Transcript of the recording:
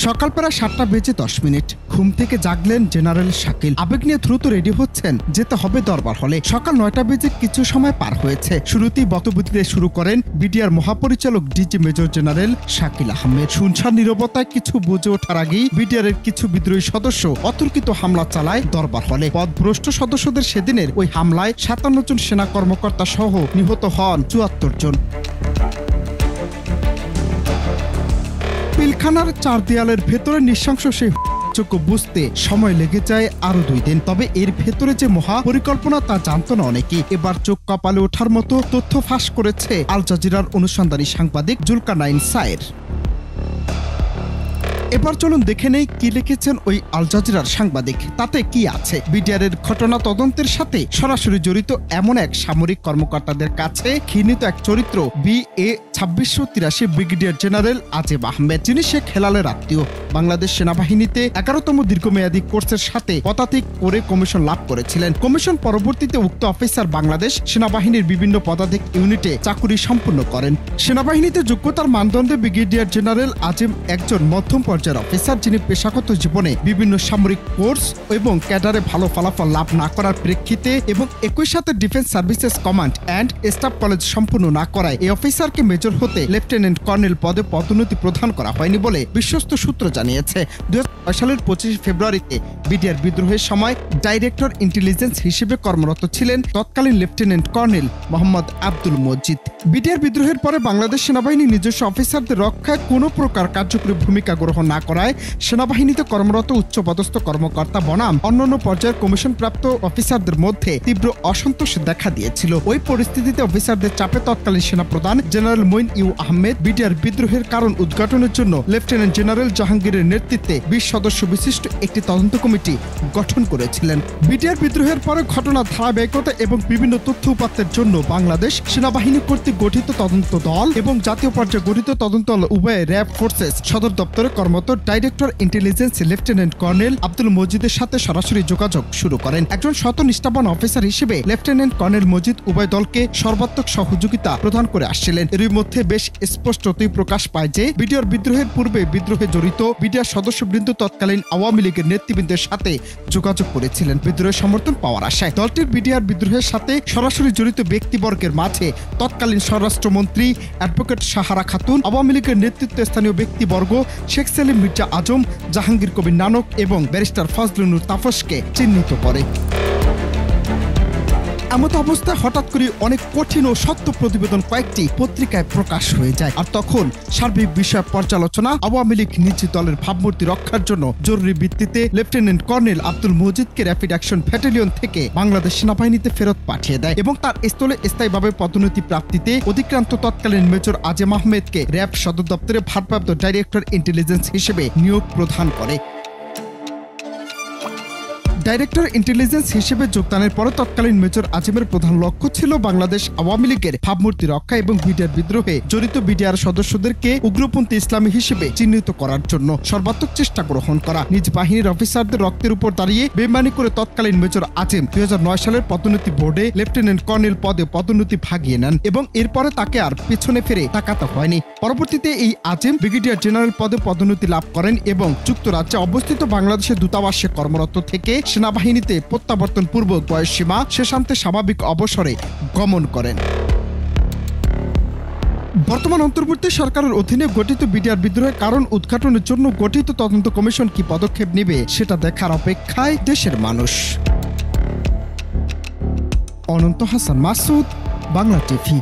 সকাল প্রায় 7টা বেজে 10 মিনিট। ঘুম থেকে জাগলেন জেনারেল শাকিল। আবেগ নিয়ে দ্রুত রেডি হচ্ছেন, যেতে হবে দরবার হলে। সকাল 9টা বেজে কিছু সময় পার হয়েছে। শুরুতেই বক্তব্য দিতে শুরু করেন বিডিআর মহাপরিচালক DG major general Shakil Ahmed. শুনশান নীরবতায় কিছু বুঝে ওঠার আগেই বিডিআর এর কিছু বিদ্রোহী সদস্য অতর্কিত হামলা চালায় দরবার হলে। পদভ্রষ্ট সদস্যদের সেদিনের ওই হামলায় 57 জন সেনা কর্মকর্তা সহ নিহত হন 74 জন। পিলখানার 4 দেয়ালের ভেতরে নৃশংস সেই বুঝতে সময় লেগে যায় আরো 2 দিন। তবে এর ভেতরে যে মহা পরিকল্পনা তা জানত না অনেকেই। এবার চোখ কপালে ওঠার মতো তথ্য ফাঁস করেছে আল জাজিরার অনুসন্ধানী সাংবাদিক জুলকারনাইন সায়ের। এবার চলুন দেখে নেই কি লিখেছেন ওই আল জাজিরার সাংবাদিক। তাতে কি আছে? বিডিআর এর ঘটনা তদন্তের সাথে সরাসরি জড়িত এমন এক সামরিক কর্মকর্তাদের কাছে ঘৃণিত এক চরিত্র BA 2683 ব্রিগেডিয়ার জেনারেল আজিম আহমেদ, যিনি শেখ হেলালের আত্মীয়। বাংলাদেশ সেনাবাহিনীতে 11তম দীর্ঘমেয়াদী কোর্সের সাথে পদাতিক করে কমিশন লাভ করেছিলেন। কমিশন পরবর্তীতে উক্ত অফিসার বাংলাদেশ সেনাবাহিনীর বিভিন্ন পদাতিক ইউনিটে চাকুরি সম্পন্ন করেন। সেনাবাহিনীতে যোগ্যতার মানদণ্ডে ব্রিগেডিয়ার জেনারেল আজিম একজন মধ্যম পর্যায়ের অফিসার, যিনি পেশাগত জীবনে বিভিন্ন সামরিক কোর্স এবং ক্যাডারে ভালো ফলাফল লাভ না করার প্রেক্ষিতে এবং একই সাথে defence services command and staff college সম্পূর্ণ না করায় এই অফিসারকে মেজর হতে লেফটেন্যান্ট কর্নেল পদে পদোন্নতি প্রদান করা হয়নি বলে বিশ্বস্ত সূত্র জানিয়েছে। 2006 সালের 25 ফেব্রুয়ারিতে বিডিআর বিদ্রোহের সময় ডাইরেক্টর ইন্টেলিজেন্স হিসেবে কর্মরত ছিলেন তৎকালীন lieutenant colonel Mohammad Abdul Majid. BDR বিদ্রোহের পরে বাংলাদেশ সেনাবাহিনী নিজস্ব অফিসারদের রক্ষায় কোনো প্রকার কার্যকরী ভূমিকা গ্রহণ না করায় সেনাবাহিনীতে কর্মরত উচ্চপদস্থ কর্মকর্তা বনাম অন্যান্য পর্যায়ের কমিশনপ্রাপ্ত অফিসারদের মধ্যে তীব্র অসন্তোষ দেখা দিয়েছিল। ওই পরিস্থিতিতে অফিসারদের চাপে তৎকালীন সেনাপ্রধান general Moeen U Ahmed BDR বিদ্রোহের কারণ উদ্ঘাটনের জন্য লেফটেন্যান্ট জেনারেল জাহাঙ্গীরের নেতৃত্বে 20 সদস্য বিশিষ্ট একটি তদন্ত কমিটি গঠন করেছিলেন। বিডিআর বিদ্রোহের পরে ঘটনার ধারাবাহিকতা এবং বিভিন্ন তথ্য উপাত্তের জন্য বাংলাদেশ সেনাবাহিনী কর্তৃক গঠিত তদন্ত দল এবং জাতীয় পর্যায়ে গঠিত তদন্ত দল উভয় র্যাব ফোর্সেস সদর দপ্তরে কর্মরত director intelligence lieutenant colonel Abdul মজিদের সাথে সরাসরি যোগাযোগ শুরু করেন। একজন নিষ্ঠাবান অফিসার হিসেবে লেফটেন্যান্ট কর্নেল মজিদ উভয় দলকে সর্বাত্মক সহযোগিতা প্রদান করে আসছিলেন। এরই মধ্যে বেশ স্পষ্টতই প্রকাশ পায় যে বিডিআর বিদ্রোহের পূর্বে বিদ্রোহে জড়িত বিডিআর সদস্যবৃন্দ তৎকালীন আওয়ামী লীগের নেতৃবৃন্দের সাথে যোগাযোগ করেছিলেন বিদ্রোহের সমর্থন পাওয়ার আশায়। দলটির বিডিআর বিদ্রোহের সাথে সরাসরি জড়িত ব্যক্তিবর্গের মাঝে তৎকালীন স্বরাষ্ট্রমন্ত্রী অ্যাডভোকেট সাহারা খাতুন, আওয়ামী লীগের নেতৃত্বস্থানীয় ব্যক্তিবর্গ শেখ সেলিম মির্জা আজম, জাহাঙ্গীর কবির নানক এবং ব্যারিস্টার ফজলুল নূর তাপসকে চিহ্নিত করে। এমত অবস্থায় হঠাৎ করে অনেক কঠিন ও সত্য প্রতিবেদন কয়েকটি পত্রিকায় প্রকাশ হয়ে যায়। আর তখন সার্বিক বিষয় পর্যালোচনা আওয়ামী লীগ নিজ দলের ভাবমূর্তি রক্ষার জন্য জরুরি ভিত্তিতে লেফটেন্যান্ট কর্নেল আব্দুল মজিদকে র্যাপিড অ্যাকশন ব্যাটালিয়ন থেকে বাংলাদেশ সেনাবাহিনীতে ফেরত পাঠিয়ে দেয় এবং তার স্থলে স্থায়ীভাবে পদোন্নতি প্রাপ্তিতে অধিক্রান্ত তৎকালীন মেজর আজিম আহমেদকে র্যাব সদর দপ্তরে ভারপ্রাপ্ত ডাইরেক্টর ইন্টেলিজেন্স হিসেবে নিয়োগ প্রদান করে। ডাইরেক্টর ইন্টেলিজেন্স হিসেবে যোগদানের পরে তৎকালীন মেজর আজিমের প্রধান লক্ষ্য ছিল বাংলাদেশ আওয়ামী লীগের ভাবমূর্তি রক্ষা এবং বিডিআর বিদ্রোহে জড়িত বিডিআর সদস্যদেরকে উগ্রপন্থী ইসলামী হিসেবে চিহ্নিত করার জন্য সর্বাত্মক চেষ্টা গ্রহণ করা। নিজ বাহিনীর অফিসারদের রক্তের উপর দাঁড়িয়ে বেইমানি করে তৎকালীন মেজর আজিম 2009 সালের পদোন্নতি বোর্ডে লেফটেন্যান্ট কর্নেল পদে পদোন্নতি ভাগিয়ে নেন এবং এরপরে তাকে আর পিছনে ফিরে তাকাতে হয়নি। পরবর্তীতে এই আজিম ব্রিগেডিয়ার জেনারেল পদে পদোন্নতি লাভ করেন এবং যুক্তরাজ্যে অবস্থিত বাংলাদেশের দূতাবাসে কর্মরত থেকে সেনাবাহিনীতে প্রত্যাবর্তন পূর্বক বয়সসীমা শেষান্তে স্বাভাবিক অবসরে গমন করেন। বর্তমান অন্তর্বর্তী সরকারের অধীনে গঠিত বিডিআর বিদ্রোহের কারণ উদ্ঘাটনের জন্য গঠিত তদন্ত কমিশন কি পদক্ষেপ নেবে সেটা দেখার অপেক্ষায় দেশের মানুষ। অনন্ত হাসান মাসুদ, বাংলা টিভি।